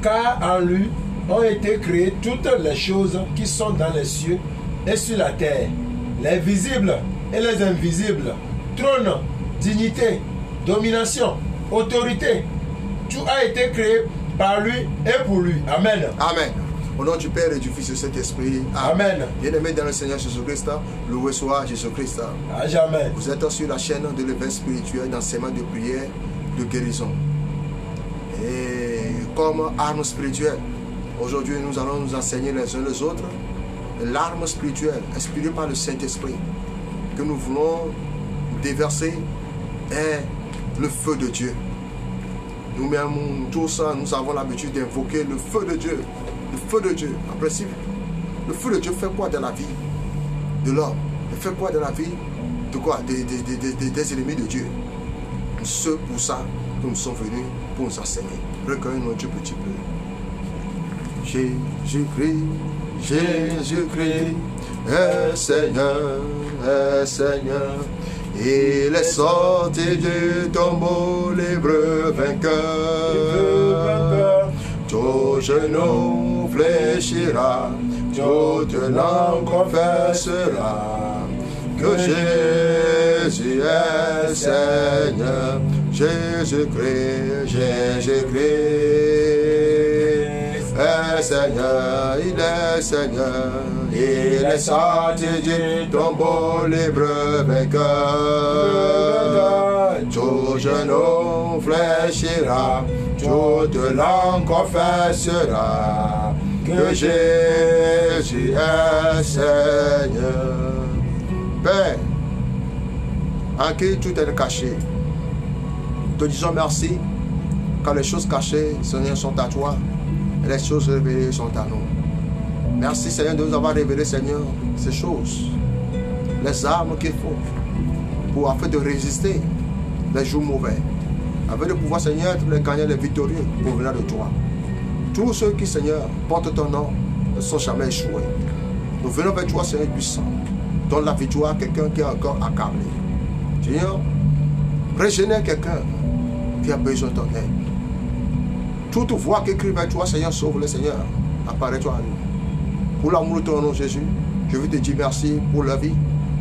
Car en lui ont été créées toutes les choses qui sont dans les cieux et sur la terre, les visibles et les invisibles, trône, dignité, domination, autorité. Tout a été créé par lui et pour lui. Amen. Amen. Au nom du Père et du Fils et du Saint-Esprit. Amen. Bien-aimé dans le Seigneur Jésus-Christ, loué soit Jésus-Christ. À jamais. Vous êtes sur la chaîne de l'éveil spirituel, d'enseignement de prière, de guérison. Et comme arme spirituelle, aujourd'hui nous allons nous enseigner les uns les autres l'arme spirituelle inspirée par le Saint-Esprit que nous voulons déverser est le feu de Dieu. Nous-mêmes, tous, nous avons l'habitude d'invoquer le feu de Dieu. Le feu de Dieu, en principe, le feu de Dieu fait quoi dans la vie de l'homme? Il fait quoi dans la vie de quoi? Des ennemis de Dieu. C'est pour ça que nous sommes venus pour nous enseigner. Recueillons notre petit peu. Jésus-Christ, Jésus-Christ, est Seigneur, est Seigneur. Il est sorti du tombeau libre vainqueur. Tout genou fléchira, toute langue confessera que Jésus est Seigneur. Jésus-Christ, Jésus-Christ est Seigneur, il est Seigneur. Il est sorti du tombeau libre vainqueur. Tout genou fléchira, toute langue confessera que Jésus est Seigneur. Père, en qui tout est caché, te disons merci, car les choses cachées, Seigneur, sont à toi, et les choses révélées sont à nous. Merci, Seigneur, de nous avoir révélé, Seigneur, ces choses, les armes qu'il faut, afin de résister les jours mauvais, afin de pouvoir, Seigneur, les gagner les victorieux pour venir de toi. Tous ceux qui, Seigneur, portent ton nom ne sont jamais échoués. Nous venons vers toi, Seigneur puissant. Donne la victoire à quelqu'un qui est encore accablé. Seigneur, régénère quelqu'un qui a besoin de ton aide. Toute voix qui crie vers toi, Seigneur, sauve-le, Seigneur. Apparaît-toi à nous. Pour l'amour de ton nom, Jésus, je veux te dire merci pour la vie.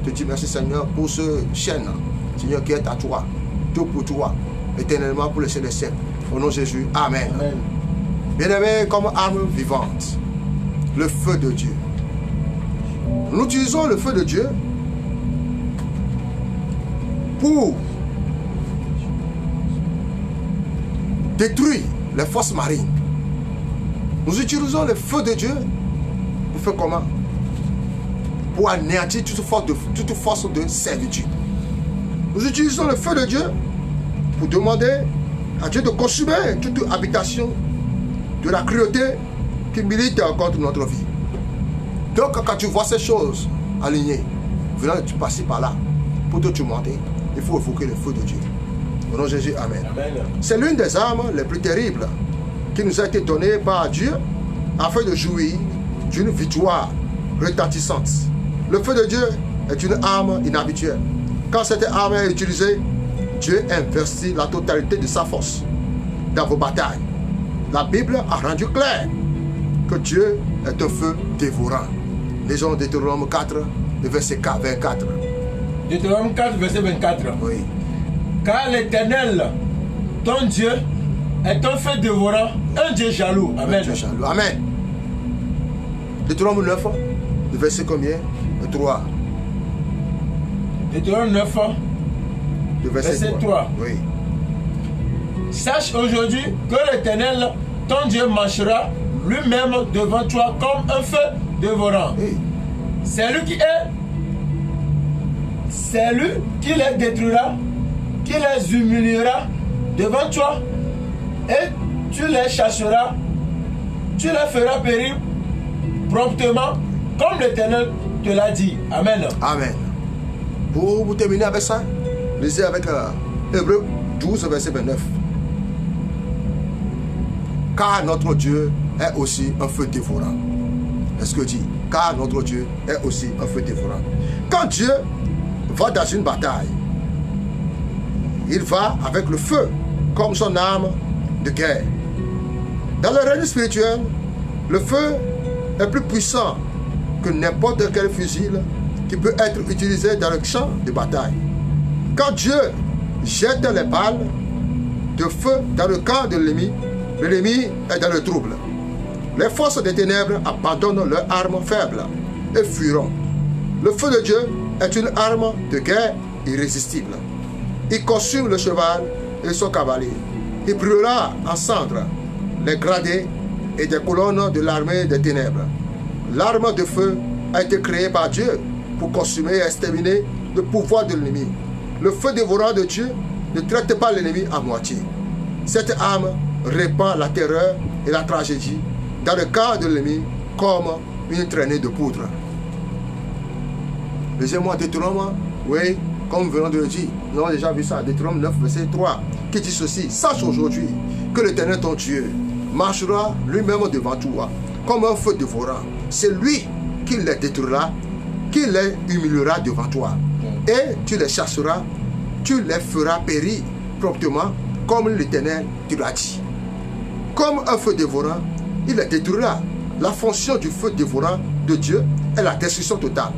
Je te dis merci, Seigneur, pour ce chaîne, Seigneur, qui est à toi. Tout pour toi, éternellement pour les siècles des siècles. Au nom de Jésus, Amen. Amen. Bien-aimé, comme arme vivante, le feu de Dieu. Nous utilisons le feu de Dieu pour détruire les forces marines. Nous utilisons le feu de Dieu pour faire comment? Pour anéantir toute force de servitude. Nous utilisons le feu de Dieu pour demander à Dieu de consumer toute habitation de la cruauté qui milite contre notre vie. Donc quand tu vois ces choses alignées, venant de passer par là, pour te monter, il faut évoquer le feu de Dieu. Au nom de Jésus, Amen. C'est l'une des armes les plus terribles qui nous a été donnée par Dieu afin de jouir d'une victoire retentissante. Le feu de Dieu est une arme inhabituelle. Quand cette arme est utilisée, Dieu investit la totalité de sa force dans vos batailles. La Bible a rendu clair que Dieu est un feu dévorant. Lisons Deutéronome 4, le verset 24. Deutéronome 4, verset 24. Oui. Car l'Éternel, ton Dieu, est un feu dévorant, un Dieu jaloux. Amen. Dieu jaloux. Amen. Deutéronome 9, le verset combien? Le 3. Deutéronome 9, le verset 3. Oui. Sache aujourd'hui que l'Éternel, ton Dieu, marchera lui-même devant toi comme un feu dévorant. Oui. C'est lui qui les détruira, qui les humiliera devant toi, et tu les chasseras, tu les feras périr promptement, comme l'Éternel te l'a dit. Amen. Amen. Pour vous terminer avec ça, lisez avec Hébreux 12, verset 29. Car notre Dieu est aussi un feu dévorant. Est-ce que dit? Car notre Dieu est aussi un feu dévorant. Quand Dieu va dans une bataille, il va avec le feu comme son arme de guerre. Dans le règne spirituel, le feu est plus puissant que n'importe quel fusil qui peut être utilisé dans le champ de bataille. Quand Dieu jette les balles de feu dans le camp de l'ennemi est dans le trouble. Les forces des ténèbres abandonnent leurs armes faibles et fuiront. Le feu de Dieu est une arme de guerre irrésistible. Il consume le cheval et son cavalier. Il brûlera en cendres les gradés et des colonnes de l'armée des ténèbres. L'arme de feu a été créée par Dieu pour consumer et exterminer le pouvoir de l'ennemi. Le feu dévorant de Dieu ne traite pas l'ennemi à moitié. Cette arme répand la terreur et la tragédie dans le camp de l'ennemi comme une traînée de poudre. Lisez-moi Deutéronome, oui, comme nous venons de le dire, nous avons déjà vu ça, Deutéronome 9, verset 3, qui dit ceci: sache aujourd'hui que l'Éternel ton Dieu marchera lui-même devant toi comme un feu dévorant. C'est lui qui les détruira, qui les humiliera devant toi. Et tu les chasseras, tu les feras périr promptement, comme l'Éternel te l'a dit. Comme un feu dévorant, il les détruira. La fonction du feu dévorant de Dieu est la destruction totale.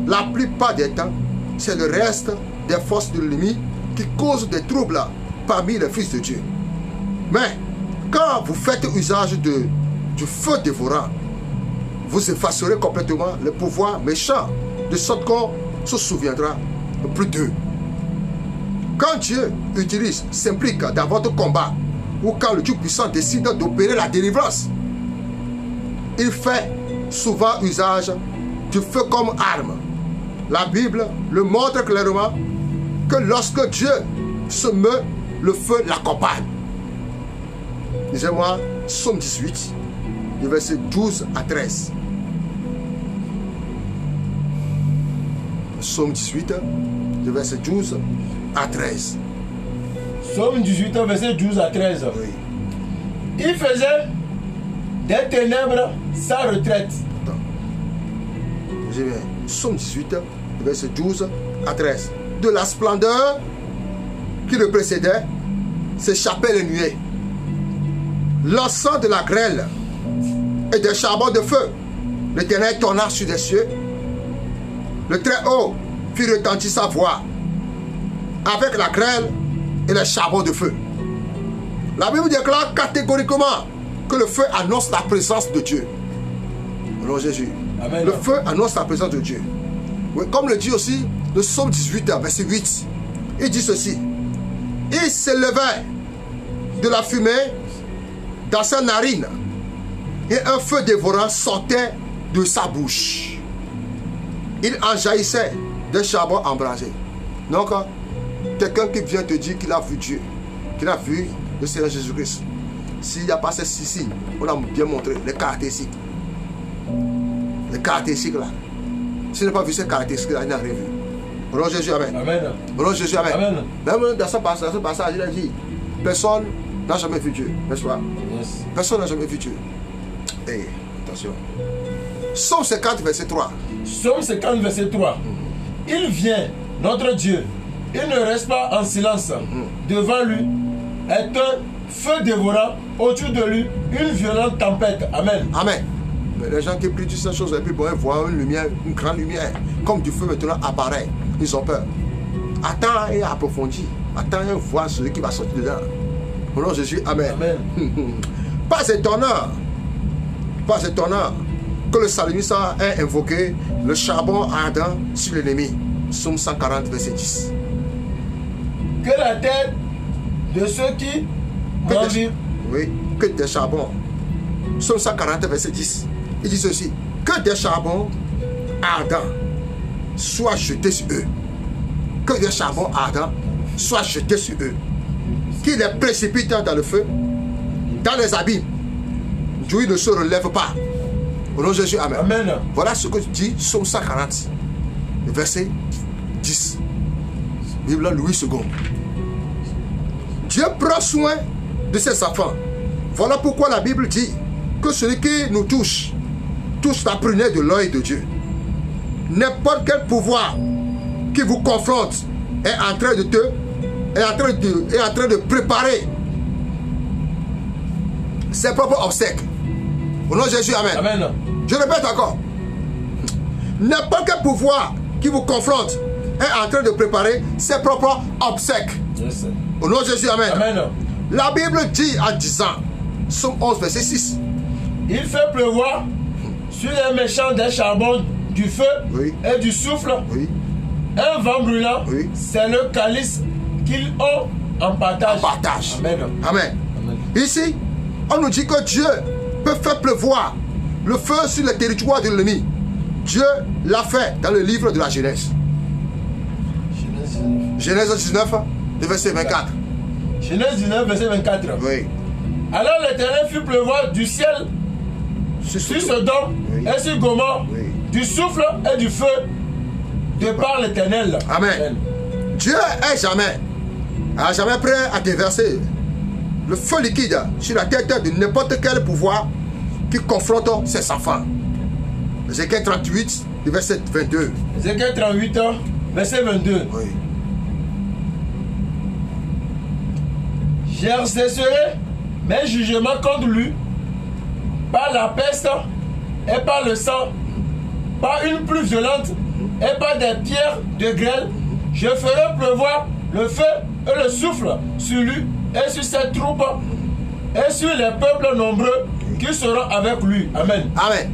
La plupart des temps, c'est le reste des forces de l'ennemi qui causent des troubles parmi les fils de Dieu. Mais quand vous faites usage du feu dévorant, vous effacerez complètement le pouvoir méchant, de sorte qu'on se souviendra plus d'eux. Quand Dieu s'implique dans votre combat, ou quand le Dieu puissant décide d'opérer la délivrance, il fait souvent usage du feu comme arme. La Bible le montre clairement que lorsque Dieu se meut, le feu l'accompagne. Lisez-moi Psaume 18, du verset 12 à 13. Psaume 18, du verset 12 à 13. Psaume 18, verset 12 à 13. Oui. Il faisait des ténèbres sa retraite. J'ai bien. Psaume 18, verset 12 à 13. De la splendeur qui le précédait, s'échappaient les nuées. L'encens de la grêle et des charbons de feu. L'Éternel tourna sur les cieux. Le Très-Haut fit retentir sa voix avec la grêle et les charbons de feu. La Bible déclare catégoriquement que le feu annonce la présence de Dieu. Nom Jésus. Amen. Le feu annonce la présence de Dieu. Oui, comme le dit aussi le Psaume 18, verset 8. Il dit ceci: il s'élevait de la fumée dans sa narine et un feu dévorant sortait de sa bouche. Il en jaillissait des charbons embrasés. Donc, quelqu'un qui vient te dire qu'il a vu Dieu, qu'il a vu le Seigneur Jésus-Christ, s'il n'y a pas ces six signes, on a bien montré les caractéristiques. Les caractéristiques là. S'il n'a pas vu ces caractéristiques là, il n'a rien vu. Au nom de Jésus, amen. Amen. Au nom de Jésus, amen. Amen. Même dans ce passage, il a dit: personne n'a jamais vu Dieu, n'est-ce pas? Yes. Personne n'a jamais vu Dieu. Et attention. Psaume 50, verset 3. Psaume 50, verset 3. Il vient, notre Dieu, il ne reste pas en silence. Devant lui est un feu dévorant, autour de lui une violente tempête. Amen. Amen. Mais les gens qui prient toutes ces choses, et puis bon, ils voient une lumière, une grande lumière, comme du feu maintenant apparaît. Ils ont peur. Attends et approfondis. Attends et vois celui qui va sortir dedans. Au nom de Jésus, amen. Amen. Pas étonnant que le psalmiste ait invoqué le charbon ardent sur l'ennemi. Psaume 140, verset 10. Que la tête de ceux qui m'envient. Oui, que des charbons. Psaume 140, verset 10. Il dit ceci: que des charbons ardents soient jetés sur eux. Que des charbons ardents soient jetés sur eux. Qui les précipitent dans le feu, dans les abîmes, d'où ils ne se relèvent pas. Au nom de Jésus, amen. Amen. Voilà ce que dit Psaume 140, verset 10. Bible Louis II. Dieu prend soin de ses enfants. Voilà pourquoi la Bible dit que celui qui nous touche la prunelle de l'œil de Dieu. N'importe quel pouvoir qui vous confronte est en train de préparer ses propres obstacles. Au nom de Jésus, amen. Amen. Je répète encore. N'importe quel pouvoir qui vous confronte est en train de préparer ses propres obstacles. Yes. Au nom de Jésus, amen. Amen. La Bible dit en disant, Somme 11, verset 6. Il fait pleuvoir sur les méchants des charbons, du feu Oui. et du souffle. Oui. Un vent brûlant, Oui. c'est le calice qu'ils ont en partage. Partage. Amen. Amen. Amen. Ici, on nous dit que Dieu peut faire pleuvoir le feu sur le territoire de l'ennemi. Dieu l'a fait dans le livre de la Genèse. Genèse 19, le verset 24. Genèse 19, verset 24. Oui. Alors l'Éternel fit pleuvoir du ciel sur Sodome Oui. et sur Gomorrhe, Oui. du souffle et du feu, de par l'Éternel. Amen. Dieu est jamais prêt à déverser le feu liquide sur la tête de n'importe quel pouvoir qui confronte ses enfants. Ézéchiel 38, le verset 22. Ézéchiel 38, verset 22. Oui. J'exercerai mes jugements contre lui par la peste et par le sang, par une pluie violente et par des pierres de grêle. Je ferai pleuvoir le feu et le souffle sur lui et sur ses troupes et sur les peuples nombreux qui seront avec lui. Amen. Amen.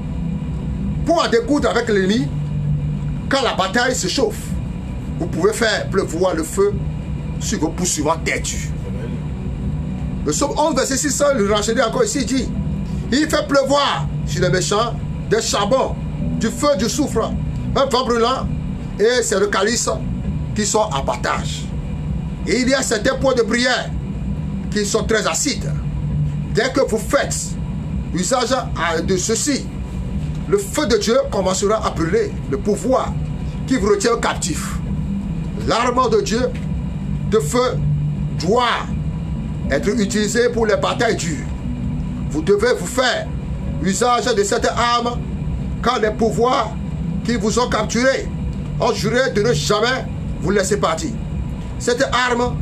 Pour en découdre avec l'ennemi, quand la bataille se chauffe, vous pouvez faire pleuvoir le feu sur vos poursuivants têtus. Le psaume 11, verset 6, le renseigner encore ici, il dit, il fait pleuvoir sur les méchants des charbons, du feu, du soufre, un vent brûlant, et c'est le calice qui sont en partage. Et il y a certains points de prière qui sont très acides. Dès que vous faites usage de ceci, le feu de Dieu commencera à brûler le pouvoir qui vous retient captif. L'arme de Dieu de feu doit être utilisée pour les batailles dures. Vous devez vous faire usage de cette arme quand les pouvoirs qui vous ont capturé ont juré de ne jamais vous laisser partir. Cette arme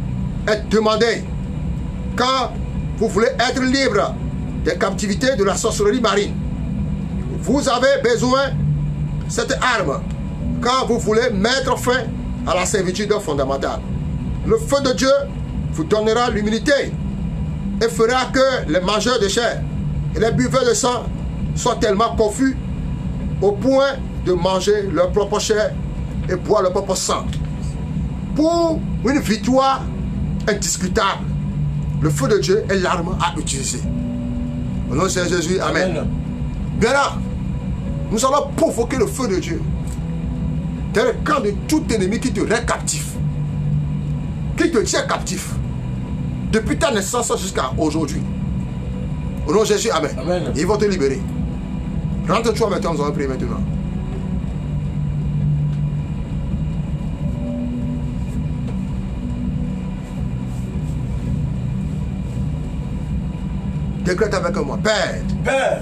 est demandée quand vous voulez être libre des captivités de la sorcellerie marine. Vous avez besoin de cette arme quand vous voulez mettre fin à la servitude fondamentale. Le feu de Dieu vous donnera l'immunité et fera que les mangeurs de chair et les buveurs de sang soient tellement confus au point de manger leur propre chair et boire leur propre sang. Pour une victoire indiscutable, le feu de Dieu est l'arme à utiliser. Au nom de Jésus, amen. Amen. Bien là, nous allons provoquer le feu de Dieu dans le camp de tout ennemi qui te rend captif, qui te tient captif, depuis ta naissance jusqu'à aujourd'hui. Au nom de Jésus, amen. Amen. Ils vont te libérer. Rentre-toi maintenant, nous allons prier maintenant. Décrète avec moi. Père, Père,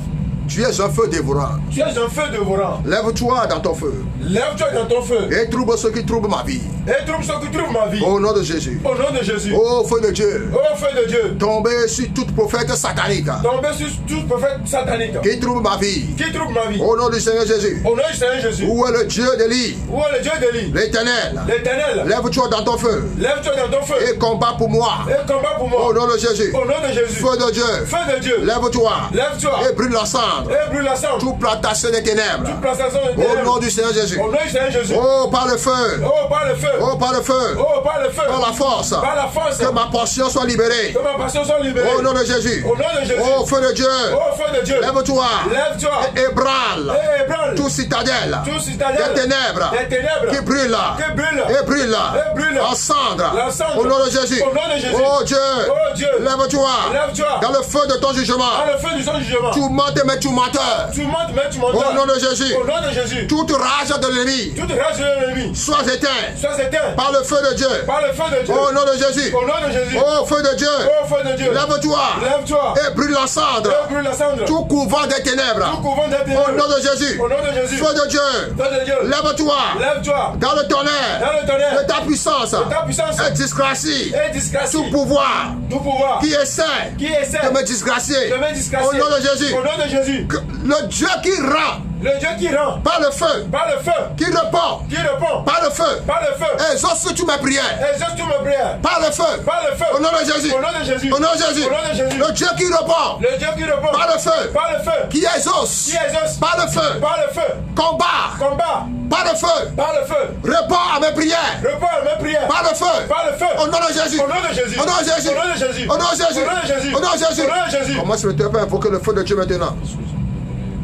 tu es un feu dévorant. tu es un feu dévorant. Lève-toi dans ton feu Lève-toi dans ton feu et trouble ceux qui troublent ma vie. et trouve ceux qui trouvent ma vie. Au nom de Jésus. Au nom de Jésus. Ô feu de Dieu, Ô feu de Dieu, tombez sur toute prophète satanique tombez sur tout prophète satanique qui trouble ma vie. qui trouve ma vie. Au nom du Seigneur Jésus. Au nom du Seigneur Jésus. Où est le Dieu d'Élie? Où est le Dieu d'Élie? L'Éternel. L'Éternel. Lève-toi dans ton feu Lève-toi dans ton feu et combat pour moi. et combat pour moi. Au nom de Jésus. Au nom de Jésus. Feu de Dieu. Feu de Dieu. Lève-toi Lève-toi et brûle la cendre. et brûle la cendre. Tout plantation des ténèbres. Toute plantation de Au ténèbres. nom du Seigneur Jésus. Au nom du Seigneur Jésus. Oh, par le feu. Oh, par le feu. Oh, par le feu. Oh, par le feu. Par la force. Par la force. Que ma portion soit libérée. Que ma passion soit libérée. Au nom de Jésus. Au nom de Jésus. Oh, feu de Dieu. Oh, feu de Dieu. Lève-toi. Lève-toi. Et ébranle. Et ébranle. Tout citadelle. Tout citadelle. Des ténèbres. Des ténèbres. Qui brûle. Qui brûle. Et brûle. Et brûle. En cendre. La cendre. Au nom de Jésus. Au nom de Jésus. Oh Dieu. Oh Dieu. Lève-toi. Lève-toi. Dans le feu de ton jugement. Dans le feu du son jugement. Tourmente mes menteur. Tu mens, mais tu menteur. Au nom de Jésus. Au nom de Jésus. Toute rage de l'ennemi. Toute rage de l'ennemi. Sois éteint. Sois éteint. Par le feu de Dieu. Par le feu de Dieu. Au nom de Jésus. Au nom de Jésus. Au feu de Dieu. Au feu de Dieu. Lève-toi. Lève-toi. Et brûle la cendre. Et brûle la cendre. Tout couvent des ténèbres. Tout couvent des ténèbres. Au nom de Jésus. Au nom de Jésus. Feu de Dieu. Feu de Dieu. Lève-toi. Lève-toi. Dans le tonnerre. Dans le tonnerre. De ta puissance. De ta puissance. Et disgracie. Et disgracie. Tout pouvoir. Tout pouvoir. Qui essaie. Qui essaie. De me disgracier. De me disgracier. Au nom de Jésus. Au nom de Jésus. Le Dieu qui rend. Le Dieu qui rend. Par le feu. Par le feu. Qui répond. Qui répond. Par le feu. Par le feu. Exauce toutes mes prières. Exauce toutes mes prières. Par le feu. Par le feu. Au nom de Jésus. Au nom de Jésus. Au nom de Jésus. Au nom de Jésus. Le Dieu qui répond. Le Dieu qui répond. Par le feu. Par le feu. Qui exauce. Qui exauce. Par le feu. Par le feu. Combat. Combat. Par le feu. Par le feu. Répond à mes prières. Répond à mes prières. Par le feu. Par le feu. Au nom de Jésus. Au nom de Jésus. Au nom de Jésus. Au nom de Jésus. Au nom de Jésus. Au nom de Jésus. Au nom de Jésus. Au nom de Jésus. Comment se fait invoquer le feu de Dieu maintenant?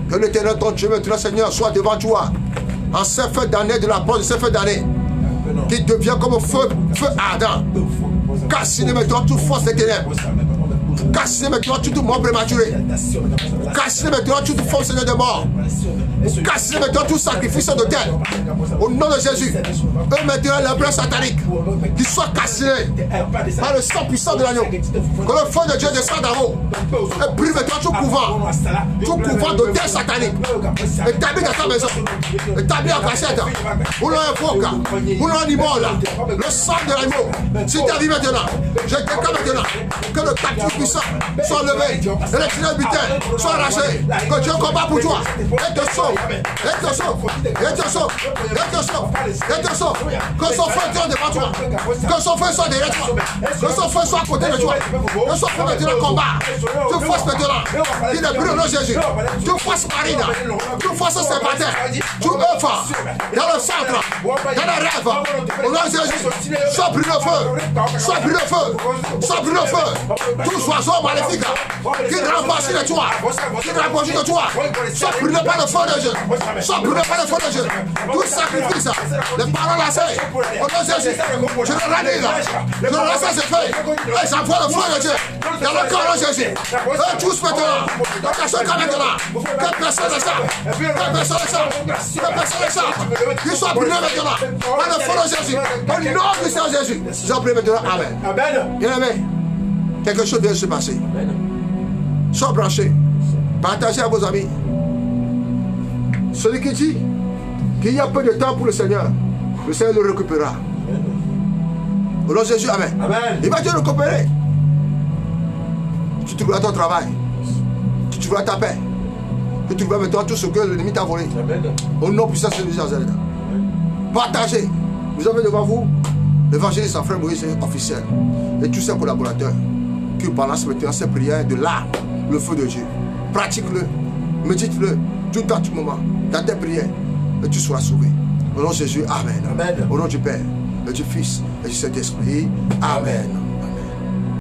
Que l'Éternel ton Dieu maintenant, Seigneur, soit devant toi. En ce feu d'année de la porte de ce feu d'année. Qui devient comme feu ardent. Cassez maintenant toute force des ténèbres. Cassez maintenant toute mort prématurée. Cassez maintenant toute force de mort. Cassez maintenant tout sacrifice de terre. Au nom de Jésus. Eux maintenant les plans sataniques. Qu'ils soient cassés par le sang puissant de l'agneau. Que le feu de Dieu descende en haut. Et brûle maintenant tout couvent. Tout couvent de terre satanique. Établis dans ta maison. Établis en cachette. Où l'on invoque. Où l'on immole. Le sang de l'agneau. Si tu as vu maintenant. Je déclare maintenant que le captif puissant soit levé et les tunnels butin soit arrachés. Que Dieu combat pour toi. Et te sauve. Et te sauve. Et te sauve. Et te sauve. Et te sauve. Que son feu soit devant toi. Que son feu soit derrière toi. Que son feu soit à côté de toi. Que son feu maintenant combat. Tu forces maintenant. Il est brûlé au nom de Jésus. Tu forces Marina. Tu forces Sébastien. Tu œuvres dans le centre. Dans les rêves. Au nom de Jésus. Sois brûlé au feu. Sois brûlé au feu. Sois brûlé au feu. Tous oiseaux maléfiques qui rampent sur toi. Qui rampent sur toi. Sois brûlé par le feu de Dieu. Sois brûlé par le feu de Dieu. Tout sacrifice. Les paroles lassées. Au nom de Jésus. Je le ranime. Je le laisse se faire. Et j'envoie le feu de Dieu. Dans le corps de Jésus. Et tous maintenant. Que personne comme maintenant. Que personne ne sache. Que personne ne sache. Que personne ne sache. Qu'ils soient brûlés maintenant. Par le feu de Jésus. Au nom du Seigneur Jésus. J'en prie maintenant. Amen. Amen. Bien aimé. Quelque chose vient de se passer. Sois branché. Partagez à vos amis. Celui qui dit qu'il y a peu de temps pour le Seigneur le récupérera. Au nom de Jésus, amen. Amen. Il va te récupérer. Tu trouveras ton travail. Tu trouveras ta paix. Tu trouveras maintenant tout ce que l'ennemi t'a volé. Amen. Au nom puissant de Jésus. Partagez. Vous avez devant vous l'évangéliste en frère Moïse officiel et tous ses collaborateurs qui balancent maintenant ces prières de l'âme, le feu de Dieu. Pratique-le, médite-le tout à tout moment dans tes prières et tu seras sauvé. Au nom de Jésus, amen. Amen. Au nom du Père, et du Fils et du Saint-Esprit, amen.